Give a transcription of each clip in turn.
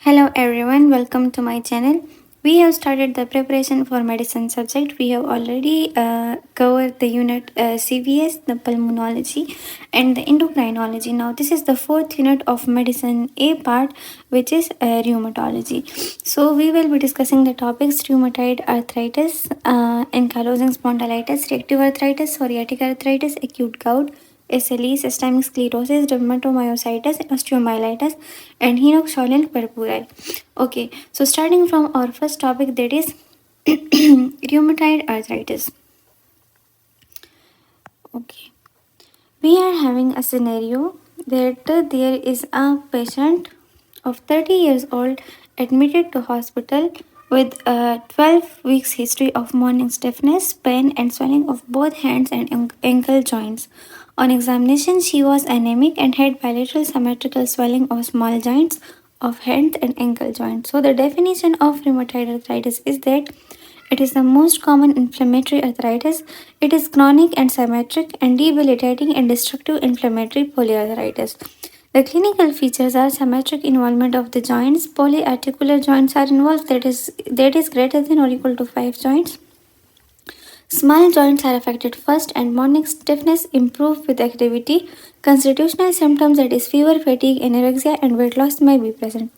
Hello everyone, welcome to my channel. We have started the preparation for medicine subject. We have already covered the unit CVS, the pulmonology and the endocrinology. Now this is the fourth unit of medicine A part, which is rheumatology. So we will be discussing the topics rheumatoid arthritis, ankylosing spondylitis, reactive arthritis, psoriatic arthritis, acute gout, SLE, systemic sclerosis, dermatomyositis, osteomyelitis, and henoxylin purpura. Okay, so starting from our first topic, that is rheumatoid arthritis. Okay, we are having a scenario that there is a patient of 30 years old admitted to hospital with a 12 weeks history of morning stiffness, pain, and swelling of both hands and ankle joints. On examination, she was anemic and had bilateral symmetrical swelling of small joints of hand and ankle joints. So, the definition of rheumatoid arthritis is that it is the most common inflammatory arthritis. It is chronic and symmetric and debilitating and destructive inflammatory polyarthritis. The clinical features are symmetric involvement of the joints. Polyarticular joints are involved, that is greater than or equal to 5 joints. Small joints are affected first, and morning stiffness improve with activity. Constitutional symptoms, that is fever, fatigue, anorexia, and weight loss, may be present.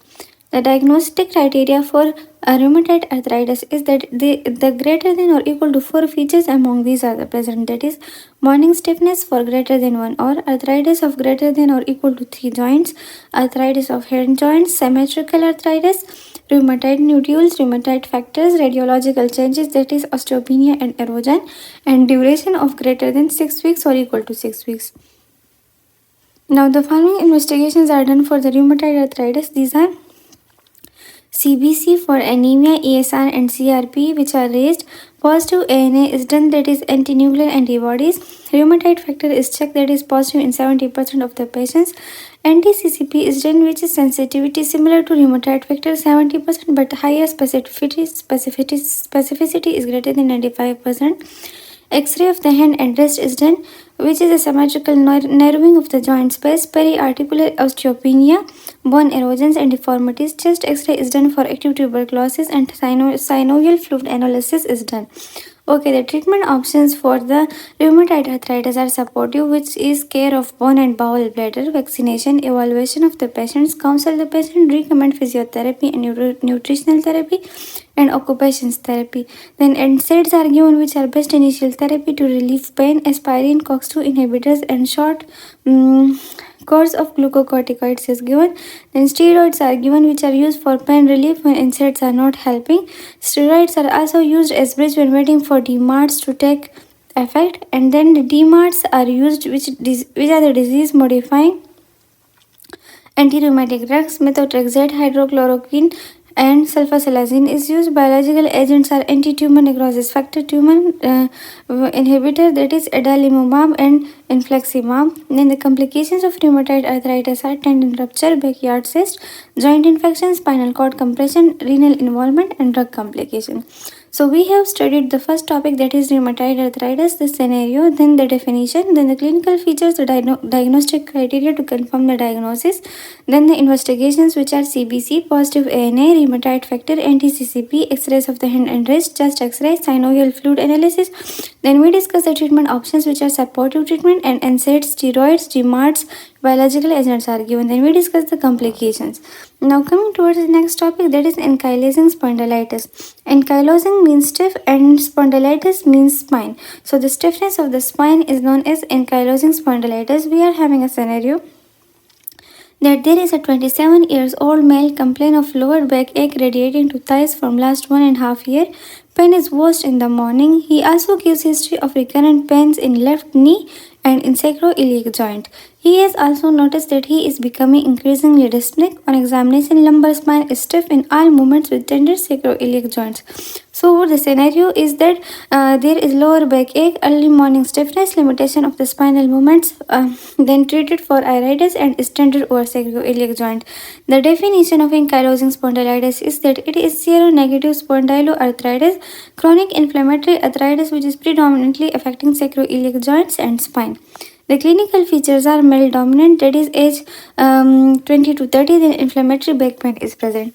The diagnostic criteria for rheumatoid arthritis is that the greater than or equal to 4 features among these are the present, that is morning stiffness for greater than 1 hour, arthritis of greater than or equal to 3 joints, arthritis of hand joints, symmetrical arthritis, rheumatoid nodules, rheumatoid factors, radiological changes, that is osteopenia and erosion, and duration of greater than 6 weeks or equal to 6 weeks. Now the following investigations are done for the rheumatoid arthritis. These are CBC for anemia, ESR, and CRP, which are raised. Positive ANA is done, that is antinuclear antibodies. Rheumatoid factor is checked, that is positive in 70% of the patients. Anti-CCP is done, which is sensitivity similar to rheumatoid factor 70%, but higher specificity is greater than 95%. X-ray of the hand and wrist is done, which is a symmetrical narrowing of the joint space. Periarticular osteopenia, bone erosions and deformities. Chest X-ray is done for active tuberculosis, and synovial fluid analysis is done. Okay, the treatment options for the rheumatoid arthritis are supportive, which is care of bone and bowel bladder, vaccination, evaluation of the patients, counsel the patient, recommend physiotherapy and nutritional therapy, and occupations therapy. Then NSAIDs are given, which are best initial therapy to relieve pain, aspirin, COX-2 inhibitors, and short course of glucocorticoids is given. Then steroids are given, which are used for pain relief when NSAIDs are not helping. Steroids are also used as bridge when waiting for DMARDs to take effect. And then the DMARDs are used, which are the disease modifying anti-rheumatic drugs. Methotrexate, hydrochloroquine, and sulfasalazine is used. Biological agents are anti-tumor necrosis factor, tumor inhibitor, that is adalimumab and infliximab. Then the complications of rheumatoid arthritis are tendon rupture, backyard cyst, joint infection, spinal cord compression, renal involvement, and drug complication. So we have studied the first topic, that is rheumatoid arthritis, the scenario, then the definition, then the clinical features, the diagnostic criteria to confirm the diagnosis, then the investigations, which are CBC, positive ANA, rheumatoid factor, anti-CCP, X-rays of the hand and wrist, chest X-ray, synovial fluid analysis. Then we discuss the treatment options, which are supportive treatment and NSAIDs, steroids, DMARDs, biological agents are given. Then we discuss the complications. Now coming towards the next topic, that is ankylosing spondylitis. Ankylosing means stiff and spondylitis means spine. So the stiffness of the spine is known as ankylosing spondylitis. We are having a scenario that there is a 27 years old male complain of lower back ache radiating to thighs from last 1.5 year. Pain is worst in the morning. He also gives history of recurrent pains in left knee and in sacroiliac joint. He has also noticed that he is becoming increasingly dyspneic. On examination, lumbar spine is stiff in all movements with tender sacroiliac joints. So the scenario is that there is lower back ache, early morning stiffness, limitation of the spinal movements, then treated for iritis and extended over sacroiliac joint. The definition of ankylosing spondylitis is that it is seronegative spondyloarthritis, chronic inflammatory arthritis which is predominantly affecting sacroiliac joints and spine. The clinical features are male dominant, that is age 20 to 30, then inflammatory back pain is present.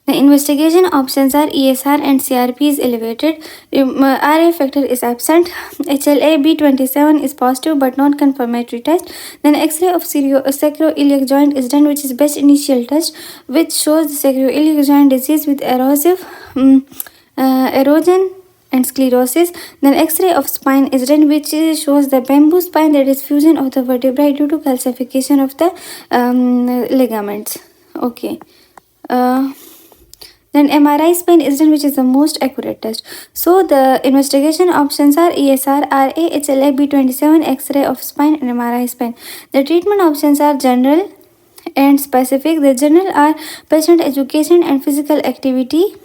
The investigation options are ESR and CRP is elevated, RA factor is absent, HLA-B27 is positive but not confirmatory test. Then X-ray of sacroiliac joint is done, which is best initial test, which shows the sacroiliac joint disease with erosion and sclerosis. Then X-ray of spine is done, which shows the bamboo spine, that is fusion of the vertebrae due to calcification of the ligaments. Okay. Then MRI spine is done, which is the most accurate test. So the investigation options are ESR, RA, HLA, B27, X-ray of spine, and MRI spine. The treatment options are general and specific. The general are patient education and physical activity,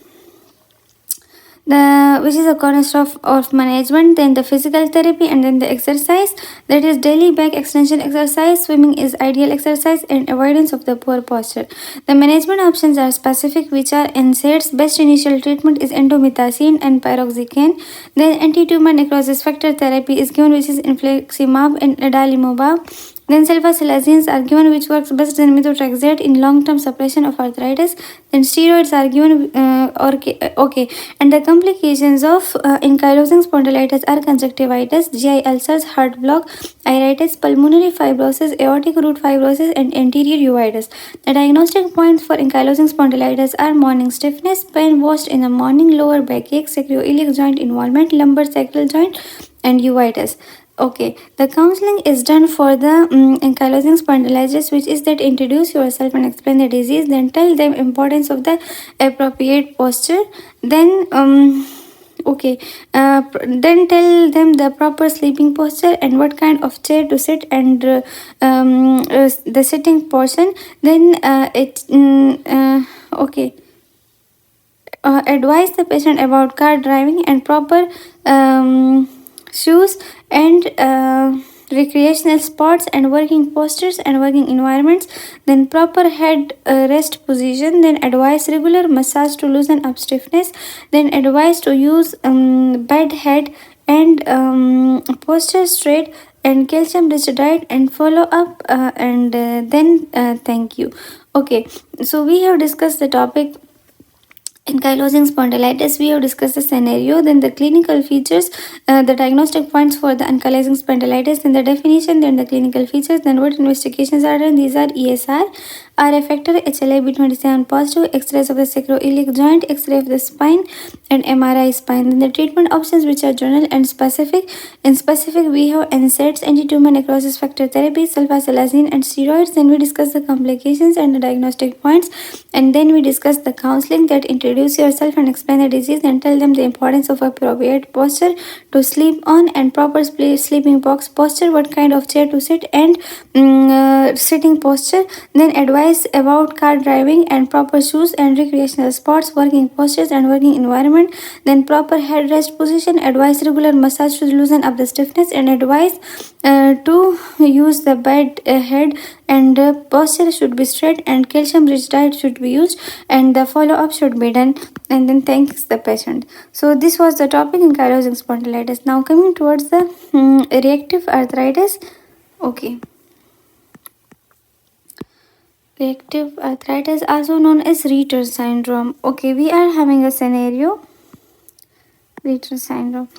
which is a cornerstone of management. Then the physical therapy, and then the exercise, that is daily back extension exercise, swimming is ideal exercise, and avoidance of the poor posture. The management options are specific, which are NSAIDs. Best initial treatment is endomethacin and pyroxicam. Then anti-tumor necrosis factor therapy is given, which is infliximab and adalimumab. Then sulfasalazines are given, which works best in methotrexate in long-term suppression of arthritis. Then steroids are given. Okay. And the complications of ankylosing spondylitis are conjunctivitis, GI ulcers, heart block, iritis, pulmonary fibrosis, aortic root fibrosis, and anterior uveitis. The diagnostic points for ankylosing spondylitis are morning stiffness, pain worst in the morning, lower backache, sacroiliac joint involvement, lumbar sacral joint, and uveitis. Okay, the counseling is done for the ankylosing spondylitis, which is that introduce yourself and explain the disease, then tell them importance of the appropriate posture, then then tell them the proper sleeping posture and what kind of chair to sit, and the sitting portion. Then advise the patient about car driving and proper shoes and recreational sports and working postures and working environments, then proper head rest position, then advise regular massage to loosen up stiffness, then advise to use bed head and posture straight and calcium rich diet and follow up, and then thank you. Okay, so we have discussed the topic ankylosing spondylitis. We have discussed the scenario, then the clinical features, the diagnostic points for the ankylosing spondylitis, then the definition, then the clinical features, then what investigations are done. These are ESR, RA factor, HLA-B27 positive, X-rays of the sacroiliac joint, X-ray of the spine, and MRI spine. Then the treatment options, which are general and specific. In specific, we have NSAIDs, anti-tumor necrosis factor therapy, sulfasalazine, and steroids. Then we discuss the complications and the diagnostic points, and then we discuss the counseling, that introduce yourself and explain the disease and tell them the importance of appropriate posture to sleep on and proper sleeping box posture, what kind of chair to sit, and sitting posture. Then advice about car driving and proper shoes and recreational sports, working postures and working environment. Then proper headrest position, advise regular massage to loosen up the stiffness, and advise to use the bed head, and posture should be straight, and calcium rich diet should be used, and the follow-up should be done, and then thanks the patient. So this was the topic in ankylosing spondylitis. Now coming towards the reactive arthritis. Okay, reactive arthritis, also known as Reiter syndrome. Okay, we are having a scenario, Reiter syndrome,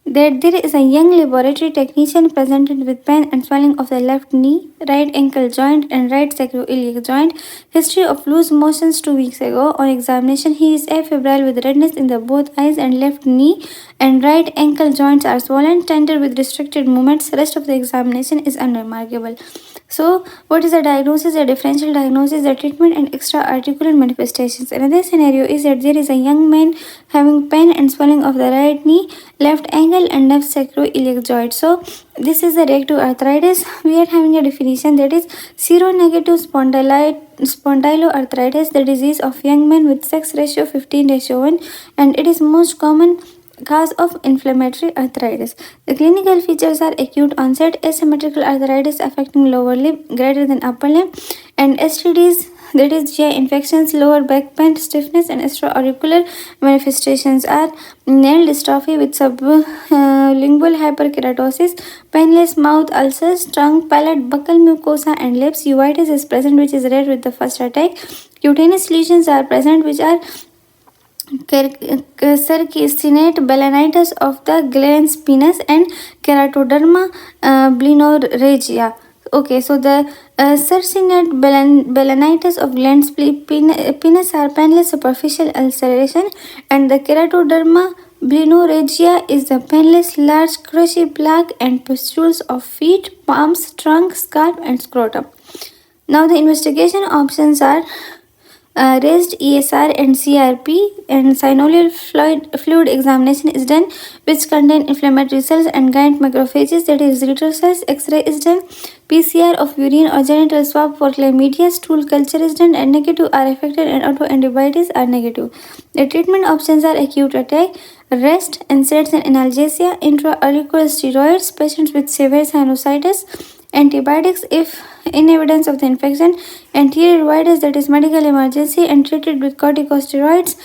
that there is a young laboratory technician presented with pain and swelling of the left knee, right ankle joint, and right sacroiliac joint. History of loose motions 2 weeks ago. On examination, he is afebrile with redness in the both eyes and left knee, and right ankle joints are swollen, tender with restricted movements. Rest of the examination is unremarkable. So, what is the diagnosis, the differential diagnosis, the treatment, and extra-articular manifestations? Another scenario is that there is a young man having pain and swelling of the right knee, left ankle, and left sacroiliac joint. So, this is the reactive arthritis. We are having a definition, that is seronegative spondyloarthritis, the disease of young men with sex ratio 15:1, and it is most common cause of inflammatory arthritis. The clinical features are acute onset, asymmetrical arthritis affecting lower limb greater than upper limb, and STDs that is GI infections, lower back pain, stiffness, and extraauricular manifestations are nail dystrophy with sublingual hyperkeratosis, painless mouth ulcers, tongue, palate, buccal mucosa, and lips. Uveitis is present, which is rare with the first attack. Cutaneous lesions are present, which are circinate balanitis of the glans penis and keratoderma blenorrhea. Okay, so the circinate balanitis of glans penis are painless superficial ulceration, and the keratoderma blenorrhea is the painless large crushy plaque and pustules of feet, palms, trunk, scalp, and scrotum. Now the investigation options are raised ESR and CRP, and synovial fluid examination is done, which contain inflammatory cells and giant macrophages, that is erythrocytes cells. X-ray is done. PCR of urine or genital swab for chlamydia. Stool culture is done, and negative are affected, and autoantibodies are negative. The treatment options are acute attack, rest, NSAIDs and analgesia, intra-auricular steroids, patients with severe sinusitis, antibiotics if in evidence of the infection, anterior uveitis, that is medical emergency and treated with corticosteroids,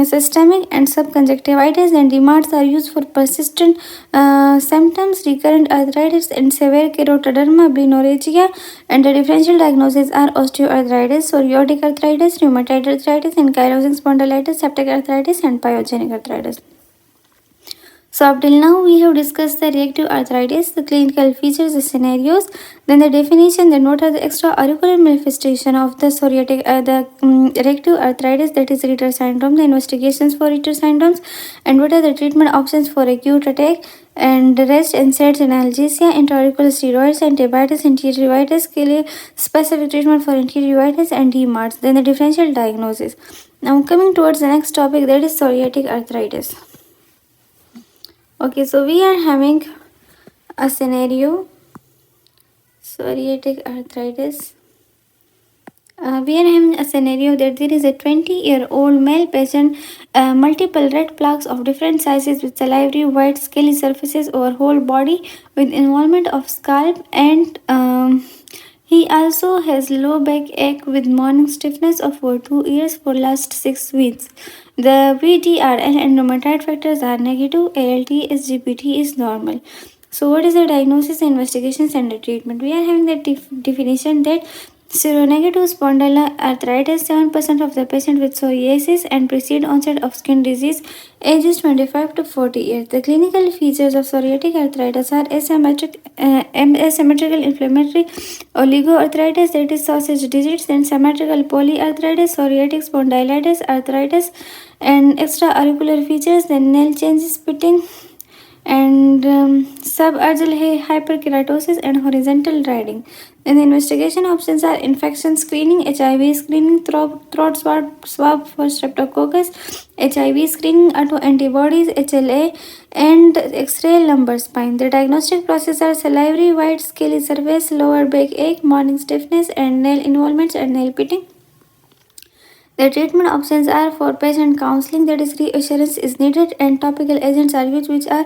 systemic and subconjunctivitis, and DMARDs are used for persistent symptoms, recurrent arthritis, and severe keratoderma blenorrhea, and the differential diagnoses are osteoarthritis, psoriatic arthritis, rheumatoid arthritis, ankylosing spondylitis, septic arthritis, and pyogenic arthritis. So up till now we have discussed the reactive arthritis, the clinical features, the scenarios, then the definition, then what are the extra-auricular manifestation of the reactive arthritis, that is Ritter syndrome, the investigations for Ritter syndromes, and what are the treatment options for acute attack, and the rest, NSAIDs, analgesia, intra-auricular steroids, antibiotics, anterior uveitis, specific treatment for anterior uveitis, and DMARDs, then the differential diagnosis. Now coming towards the next topic, that is psoriatic arthritis. Okay, so we are having a scenario, psoriatic arthritis. We are having a scenario that there is a 20-year-old male patient, multiple red plaques of different sizes with salivary white scaly surfaces over whole body with involvement of scalp, and he also has low back ache with morning stiffness of over 2 years for last 6 weeks. The VDRL and rheumatoid factors are negative. ALT, SGPT is normal. So what is the diagnosis, investigations, and the treatment? We are having the definition that seronegative spondyloarthritis, 7% of the patient with psoriasis and precede onset of skin disease, ages 25 to 40 years. The clinical features of psoriatic arthritis are asymmetrical inflammatory oligoarthritis, that is sausage digits, then symmetrical polyarthritis, psoriatic spondylitis, arthritis, and extra-auricular features, then nail changes, spitting, and subarachnoid hyperkeratosis and horizontal riding. Then the investigation options are infection screening, HIV screening, throat swab for streptococcus, HIV screening, autoantibodies, HLA, and X-ray lumbar spine. The diagnostic process are salivary white scaly surface, lower back ache, morning stiffness, and nail involvements and nail pitting. The treatment options are for patient counseling, that is reassurance is needed, and topical agents are used, which are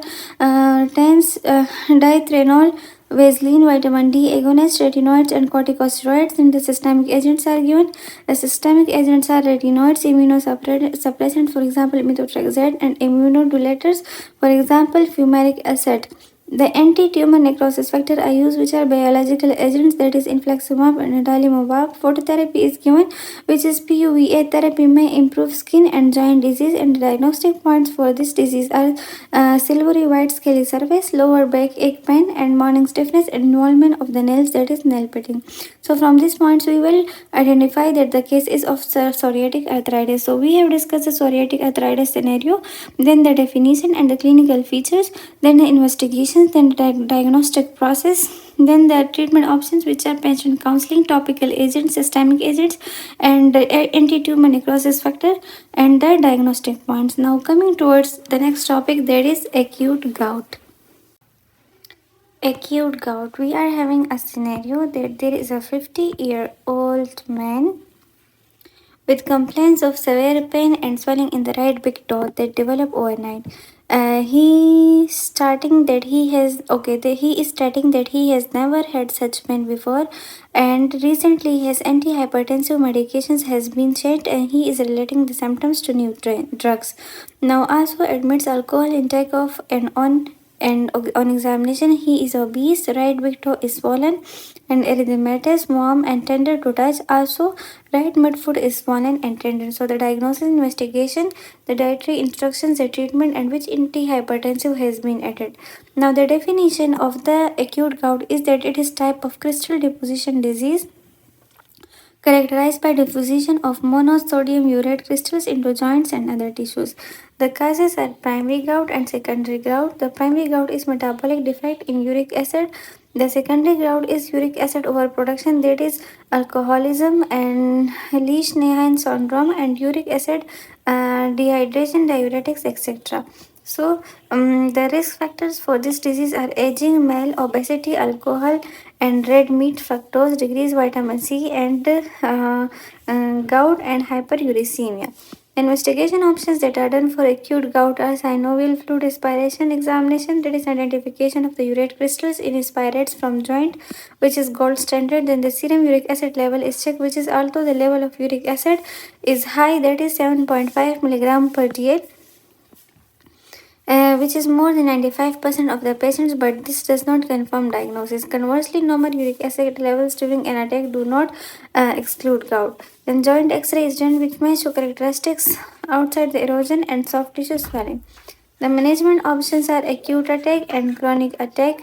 dithranol, Vaseline, vitamin D agonist, retinoids, and corticosteroids. And the systemic agents are given. The systemic agents are retinoids, immunosuppressant, for example, methotrexate, and immunodulators, for example, fumaric acid. The anti-tumor necrosis factor are used, which are biological agents, that is infliximab and adalimumab. Phototherapy is given, which is PUVA therapy may improve skin and joint disease, and the diagnostic points for this disease are silvery white scaly surface, lower back ache pain, and morning stiffness, and involvement of the nails, that is nail pitting. So from these points we will identify that the case is of psoriatic arthritis. So we have discussed the psoriatic arthritis scenario, then the definition and the clinical features, then the investigation, then the diagnostic process, then the treatment options, which are patient counseling, topical agents, systemic agents, and anti-tumor necrosis factor, and the diagnostic points. Now coming towards the next topic, that is acute gout. Acute gout. We are having a scenario that there is a 50-year-old man with complaints of severe pain and swelling in the right big toe that develop overnight. He starting that he has okay. He is stating that he has never had such pain before, and recently his antihypertensive medications has been changed, and he is relating the symptoms to new drugs. Now also admits alcohol intake of and on examination he is obese, right big toe is swollen and erythematous, warm and tender to touch. Also, right midfoot is swollen and tender. So the diagnosis investigation, the dietary instructions, the treatment, and which antihypertensive has been added. Now the definition of the acute gout is that it is type of crystal deposition disease characterized by deposition of monosodium urate crystals into joints and other tissues. The causes are primary gout and secondary gout. The primary gout is metabolic defect in uric acid. The secondary gout is uric acid overproduction, that is alcoholism and Leach-Nyhan syndrome, and uric acid dehydration, diuretics, etc. So, the risk factors for this disease are aging, male, obesity, alcohol, and red meat, fructose, decreased vitamin C, and gout and hyperuricemia. Investigation options that are done for acute gout are synovial fluid aspiration examination, that is identification of the urate crystals in aspirates from joint, which is gold standard. Then the serum uric acid level is checked, which is although the level of uric acid is high, that is 7.5 milligram per dl, which is more than 95% of the patients, but this does not confirm diagnosis. Conversely, normal uric acid levels during an attack do not exclude gout. Then joint X-ray is done, which may show characteristics outside the erosion and soft tissue swelling. The management options are acute attack and chronic attack.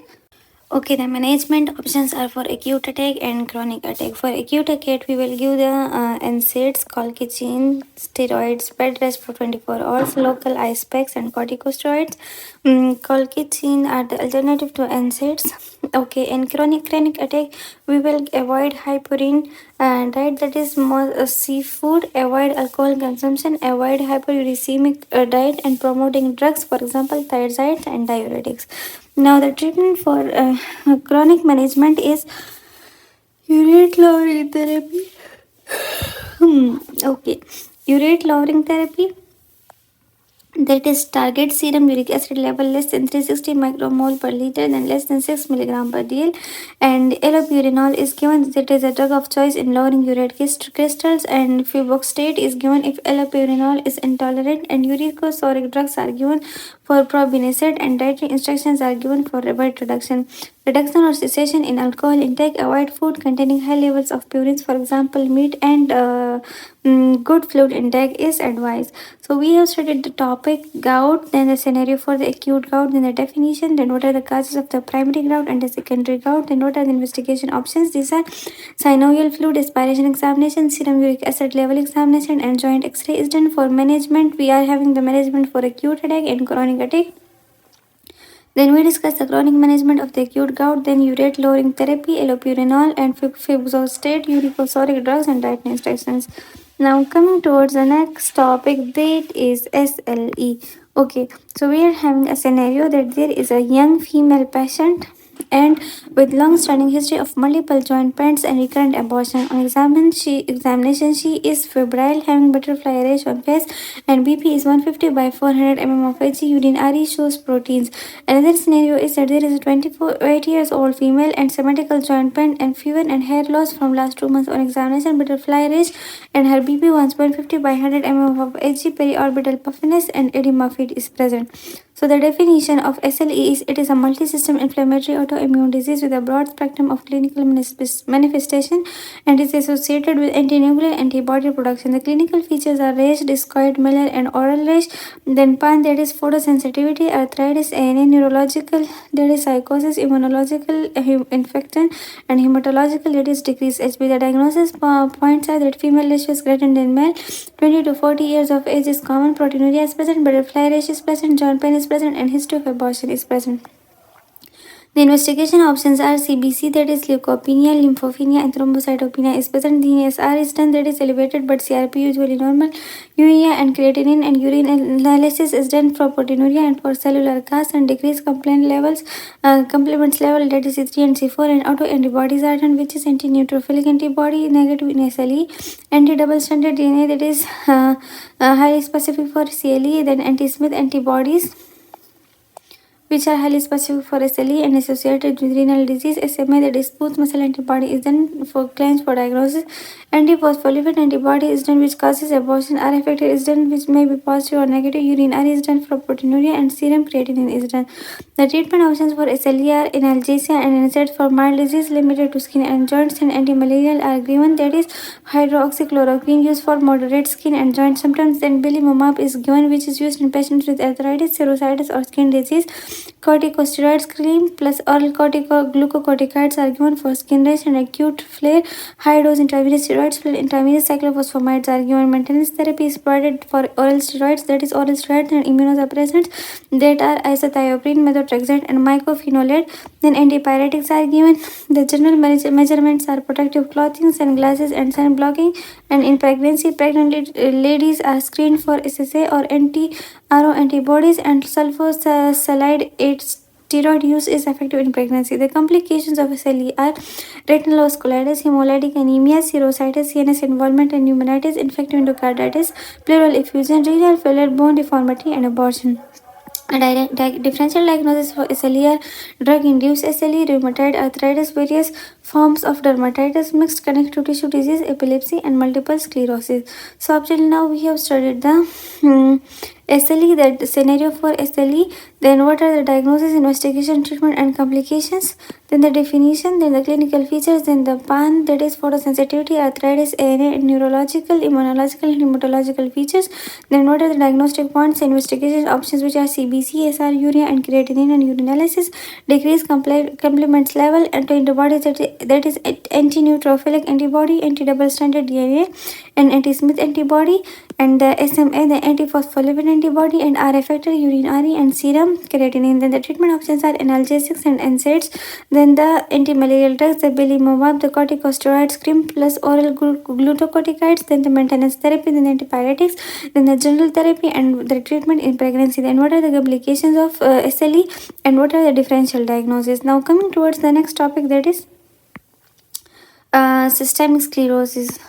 Okay, the management options are for acute attack and chronic attack. For acute attack, we will give the NSAIDs, colchicine, steroids, bed rest for 24 hours, local ice packs, and corticosteroids. Colchicine are the alternative to NSAIDs. Okay, in chronic attack, we will avoid high purine diet, that is more seafood, avoid alcohol consumption, avoid hyperuricemic diet, and promoting drugs, for example, thiazides and diuretics. Now, the treatment for chronic management is urate lowering therapy. Okay, urate lowering therapy, that is target serum uric acid level less than 360 micromole per liter, then less than 6 milligram per dl, and allopurinol is given, that is a drug of choice in lowering urate crystals, and febuxostate is given if allopurinol is intolerant, and uricosuric drugs are given for probenecid, and dietary instructions are given for weight reduction. Reduction or cessation in alcohol intake, avoid food containing high levels of purines, for example meat, and good fluid intake is advised. So we have studied the topic gout, then the scenario for the acute gout, then the definition, then what are the causes of the primary gout and the secondary gout, then what are the investigation options. These are synovial fluid aspiration examination, serum uric acid level examination, and joint X-ray is done. For management, we are having the management for acute headache and chronic headache. Then we discuss the chronic management of the acute gout, then urate lowering therapy, allopurinol, and febuxostate, uricosuric drugs, and diet instructions. Now coming towards the next topic, that is SLE. Okay, so we are having a scenario that there is a young female patient and with long-standing history of multiple joint pains and recurrent abortion. On examination, she is febrile, having butterfly rash on face, and BP is 150 by 400 mm of Hg. Urine RE shows proteins. Another scenario is that there is a 28 years old female and symmetrical joint pain and fever and hair loss from last 2 months. On examination, butterfly rash, and her BP 150 by 100 mm of Hg. Periorbital puffiness and edema feed is present. So the definition of SLE is it is a multi-system inflammatory autoimmune disease with a broad spectrum of clinical manifestation and is associated with antinuclear antibody production. The clinical features are rash, discoid, Miller, and oral rash. Then PAN, that is photosensitivity, arthritis, ANA, neurological, that is psychosis, immunological, infection, and hematological, that is decreased HB. The diagnosis points are that female rash is greater than male, 20 to 40 years of age is common, proteinuria is present, butterfly rash is present, joint pain is present, and history of abortion is present. The investigation options are CBC, that is leukopenia, lymphopenia, and thrombocytopenia is present. The ESR is done, that is elevated but CRP usually normal. Urea and creatinine and urine analysis is done for proteinuria and for cellular cast and decreased complement levels, complements level, that is C3 and C4, and autoantibodies are done, which is anti-neutrophilic antibody negative in SLE, anti-double stranded DNA, that is highly specific for CLE, then anti-Smith antibodies which are highly specific for SLE and associated with renal disease. SMA, that is smooth muscle antibody, is done for claims for diagnosis. Antiphospholipid antibody is done which causes abortion. R affected is done which may be positive or negative. Urine R is done for proteinuria, and serum creatinine is done. The treatment options for SLE are analgesia and NSAIDs for mild disease limited to skin and joints, and antimalarial are given, that is hydroxychloroquine used for moderate skin and joint symptoms. Then belimumab is given, which is used in patients with arthritis, psoriasis, or skin disease. Corticosteroids cream plus oral glucocorticoids are given for skin rash and acute flare. High dose intravenous steroids plus intravenous cyclophosphamides are given. Maintenance therapy is provided for oral steroids, that is oral steroids and immunosuppressants that are isothiopurine, methotrexate, and mycophenolate. Then antipyretics are given. The general measurements are protective clothing, sunglasses, and sun blocking. And in pregnancy, pregnant ladies are screened for SSA or anti-RO antibodies, and sulfosalide steroid use is effective in pregnancy. The complications of SLE are retinal vasculitis, hemolytic anemia, serositis, CNS involvement, and pneumonitis, infective endocarditis, pleural effusion, renal failure, bone deformity, and abortion. A differential diagnosis for SLE are drug-induced SLE, rheumatoid arthritis, various forms of dermatitis, mixed connective tissue disease, epilepsy, and multiple sclerosis. So up till now we have studied the SLE, that scenario for SLE. Then what are the diagnosis, investigation, treatment, and complications? Then the definition, then the clinical features, then the PAN, that is photosensitivity, arthritis, ANA, and neurological, immunological, and hematological features. Then what are the diagnostic points, investigation options, which are CBC, SR, urea, and creatinine, and urinalysis. Decrease complements level and to antibodies, that is anti-neutrophilic antibody, anti-double stranded DNA, and anti-Smith antibody. And the SMA, the antiphospholipid antibody, and R effector, urine RE, and serum creatinine. Then the treatment options are analgesics and NSAIDs. Then the antimalarial drugs, the belimumab, the corticosteroids cream plus oral glucocorticoids. Then the maintenance therapy, then the antipyretics, then the general therapy, and the treatment in pregnancy. Then what are the complications of SLE, and what are the differential diagnoses? Now coming towards the next topic, that is systemic sclerosis.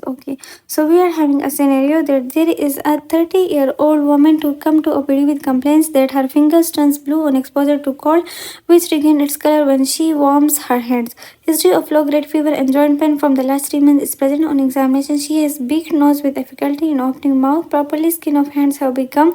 Okay, so we are having a scenario that there is a 30-year-old woman to come to OPD with complaints that her fingers turns blue on exposure to cold, which regain its color when she warms her hands. History of low-grade fever and joint pain from the last 3 months is present. On examination, she has beaked nose with difficulty in opening mouth. Properly, skin of hands have become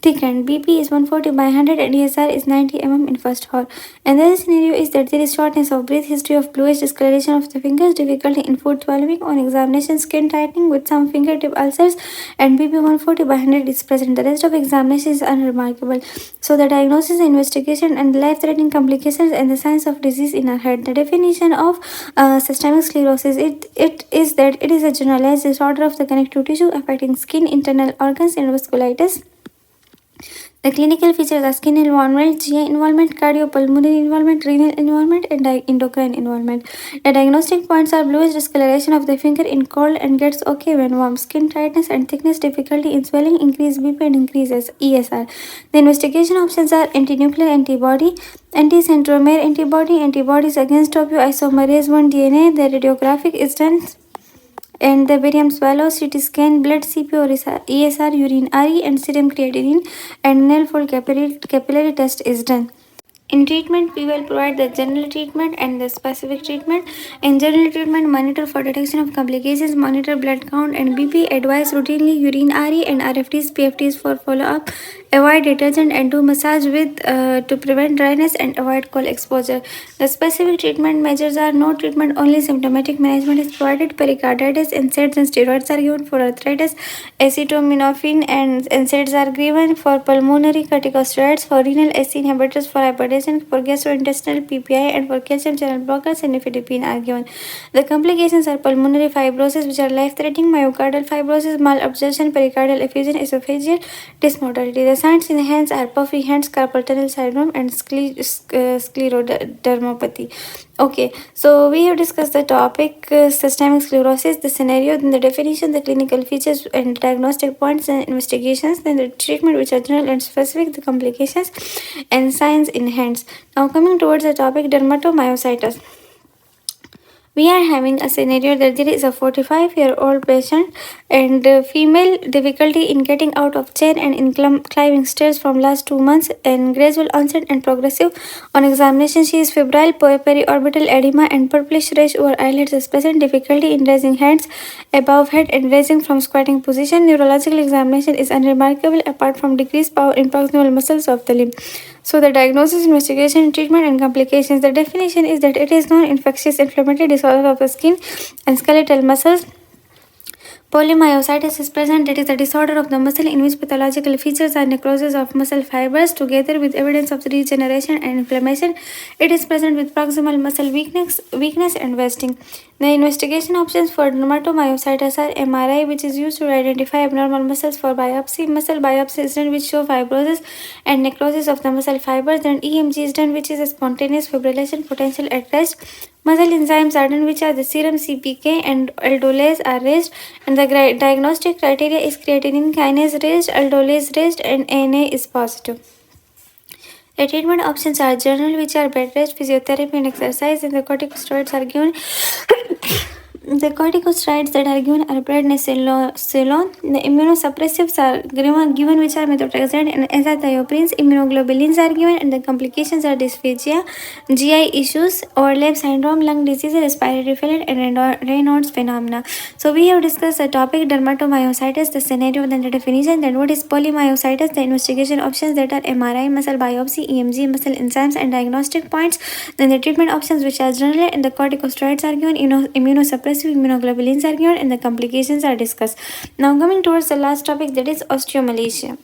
thickened. BP is 140 by 100 and ESR is 90 mm in first hour. Another scenario is that there is shortness of breath, history of bluish discoloration of the fingers, difficulty in food swallowing. On examination, skin tightening with some fingertip ulcers, and BP 140 by 100 is present. The rest of examination is unremarkable. So the diagnosis, investigation, and life-threatening complications and the signs of disease in her head. The definition of systemic sclerosis, it is that it is a generalized disorder of the connective tissue affecting skin, internal organs, and vasculitis. The clinical features are skin involvement, GI involvement, cardiopulmonary involvement, renal involvement, and endocrine involvement. The diagnostic points are bluish discoloration of the finger in cold and gets okay when warm, skin tightness and thickness, difficulty in swelling, increased BP, and increases ESR. The investigation options are antinuclear antibody, anti-centromere antibody, antibodies against topoisomerase 1 DNA. The radiographic is done, and the barium swallow, CT scan, blood CP or ESR, urine RE, and serum creatinine, and nail fold capillary test is done. In treatment, we will provide the general treatment and the specific treatment. In general treatment, monitor for detection of complications, monitor blood count and BP, advise routinely urine RE and RFTs, PFTs for follow-up, avoid detergent and do massage with to prevent dryness and avoid cold exposure. The specific treatment measures are no treatment, only symptomatic management is provided. Pericarditis, NSAIDs and steroids are given for arthritis. Acetaminophen and NSAIDs are given for pulmonary, corticosteroids for renal, ACE inhibitors for hypertension, for gastrointestinal PPI, and for calcium channel blockers and nifedipine are given. The complications are pulmonary fibrosis, which are life-threatening, myocardial fibrosis, malabsorption, pericardial effusion, esophageal dysmotility. The signs in the hands are puffy hands, carpal tunnel syndrome, and sclerodermopathy. Okay, so we have discussed the topic systemic sclerosis, the scenario, then the definition, the clinical features and diagnostic points and investigations, then the treatment, which are general and specific, the complications and signs in hands. Now coming towards the topic dermatomyositis. We are having a scenario that there is a 45-year-old patient and female difficulty in getting out of chair and in climbing stairs from last 2 months and gradual onset and progressive. On examination, she is febrile, periorbital edema and purplish rash over eyelids is present. Difficulty in raising hands above head and raising from squatting position. Neurological examination is unremarkable apart from decreased power in proximal muscles of the limb. So, the diagnosis, investigation, treatment, and complications. The definition is that it is non-infectious inflammatory disorder of the skin and skeletal muscles. Polymyositis is present. It is a disorder of the muscle in which pathological features are necrosis of muscle fibers together with evidence of regeneration and inflammation. It is present with proximal muscle weakness and wasting. The investigation options for dermatomyositis are MRI, which is used to identify abnormal muscles for biopsy. Muscle biopsy is done, which show fibrosis and necrosis of the muscle fibers. Then EMG is done, which is a spontaneous fibrillation potential at rest. Muscle enzymes are done, which are the serum CPK and aldolase are raised, and the diagnostic criteria is creatinine kinase raised, aldolase raised, and NA is positive. The treatment options are general, which are bed rest, physiotherapy, and exercise, and the corticosteroids are given. The corticosteroids that are given are prednisolone. The immunosuppressives are given, which are methotrexate and azathioprines. Immunoglobulins are given, and the complications are dysphagia, GI issues, overlap syndrome, lung disease, respiratory failure, and Raynaud's phenomena. So we have discussed the topic dermatomyositis, the scenario, then the definition, then what is polymyositis, the investigation options that are MRI, muscle biopsy, EMG, muscle enzymes, and diagnostic points. Then the treatment options, which are general, and the corticosteroids are given, immunosuppressive immunoglobulins are given, and the complications are discussed. Now coming towards the last topic, that is osteomalacia.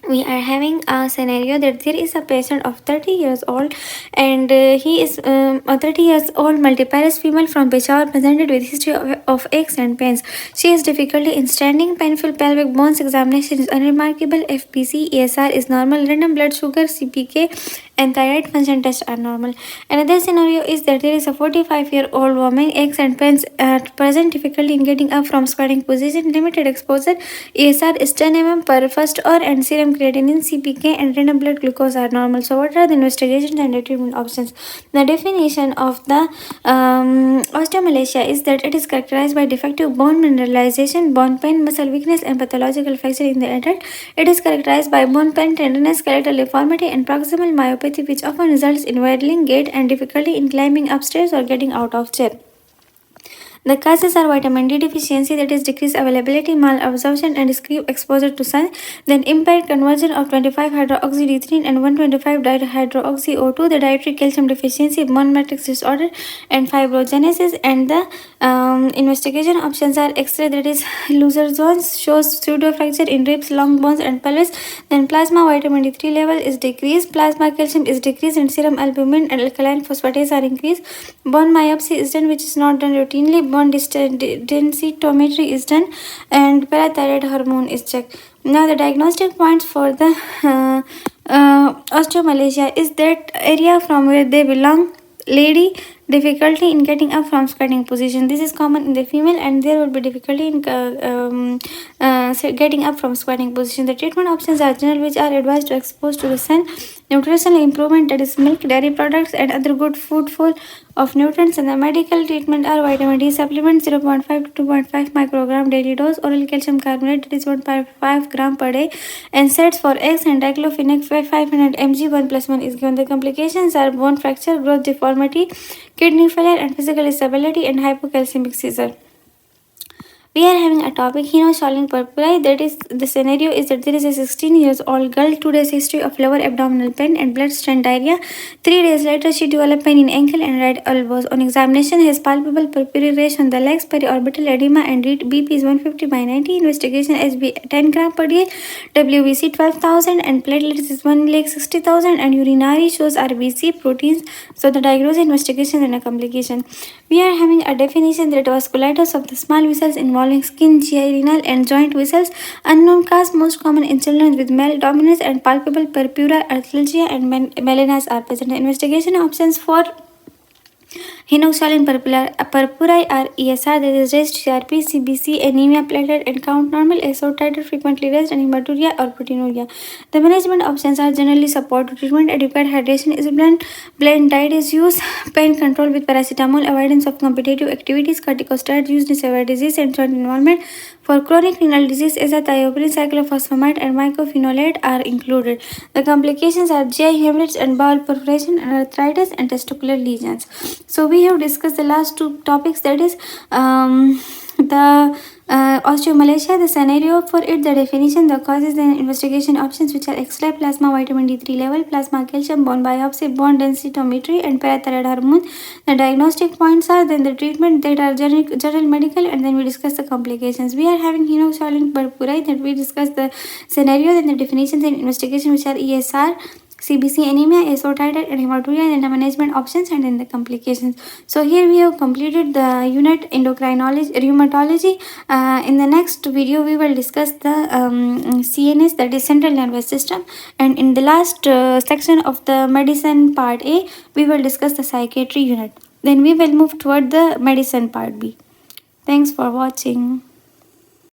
We are having a scenario that there is a patient of 30 years old and he is a 30 years old multiparous female from Peshawar presented with history of aches and pains. She has difficulty in standing. Painful pelvic bones. Examination is unremarkable. FPC, ESR is normal. Random blood sugar, CPK, and thyroid function tests are normal. Another scenario is that there is a 45-year-old woman, aches and pains at present, difficulty in getting up from squatting position, limited exposure, ESR is 10 mm per first hour, and serum creatinine, CPK, and random blood glucose are normal. So, what are the investigations and the treatment options? The definition of the osteomalacia is that it is characterized by defective bone mineralization, bone pain, muscle weakness, and pathological fracture in the adult. It is characterized by bone pain, tenderness, skeletal deformity, and proximal myopathy, which often results in waddling gait and difficulty in climbing upstairs or getting out of chair. The causes are vitamin D deficiency, that is decreased availability, malabsorption, and decreased exposure to sun. Then impaired conversion of 25-hydroxydithrine and 125-dihydroxy-O2, the dietary calcium deficiency, bone matrix disorder, and fibrogenesis. And the investigation options are X-ray, that is loser zones, shows pseudo fracture in ribs, long bones, and pelvis. Then plasma vitamin D3 level is decreased, plasma calcium is decreased, and serum albumin and alkaline phosphatase are increased. Bone myopsy is done, which is not done routinely. Bone densitometry is done, and parathyroid hormone is checked. Now the diagnostic points for the osteomalacia is that area from where they belong. Lady, difficulty in getting up from squatting position. This is common in the female, and there will be difficulty in getting up from squatting position. The treatment options are general, which are advised to expose to the sun. Nutritional improvement, that is milk, dairy products, and other good food full of nutrients. And the medical treatment are vitamin D supplement 0.5 to 2.5 microgram daily dose, oral calcium carbonate, that is 1.5 gram per day, and sets for X and diclofenac 500 mg 1+1 is given. The complications are bone fracture, growth deformity, kidney failure, and physical instability, and hypocalcemic seizure. We are having a topic, hemolytic purpura. That is, the scenario is that there is a 16 years old girl, 2 days history of lower abdominal pain and blood-stained diarrhea. 3 days later, she developed pain in ankle and right elbows. On examination, has palpable purpura rash on the legs, periorbital edema, and BP is 150/90. Investigation SB 10 gram per day, WBC 12,000, and platelets is 1,60,000, and urinary shows RBC proteins. So the diagnosis, investigation, and a complication. We are having a definition that vasculitis of the small vessels involving skin, GI, renal, and joint vessels. Unknown cause, most common in children with male dominance, and palpable purpura, arthalgia, and melanas are present. Investigation options for Henoxalin purpurae or ESR, that is raised CRP, CBC, anemia, platelet and count normal, SO titer frequently raised, and hematuria or proteinuria. The management options are generally support treatment, adequate hydration is blend diet is used, pain control with paracetamol, avoidance of competitive activities, corticosteroids used in severe disease and joint involvement. For chronic renal disease, azathioprine, cyclophosphamide, and mycophenolate are included. The complications are GI hemorrhage and bowel perforation and arthritis and testicular lesions. So we have discussed the last two topics, that is the osteomalacia, the scenario for it, the definition, the causes and investigation options, which are X-ray, plasma vitamin D3 level, plasma calcium, bone biopsy, bone densitometry and parathyroid hormone. The diagnostic points are, then the treatment, that are general medical, and then we discuss the complications. We are having henoxalin purpurae, that we discuss the scenario, then the definitions and investigation, which are ESR, CBC, anemia, SO titer and hematuria, and the management options, and then the complications. So here we have completed the unit endocrinology, rheumatology. In the next video we will discuss the CNS, that is central nervous system, and in the last section of the medicine part A we will discuss the psychiatry unit. Then we will move toward the medicine part B. Thanks for watching.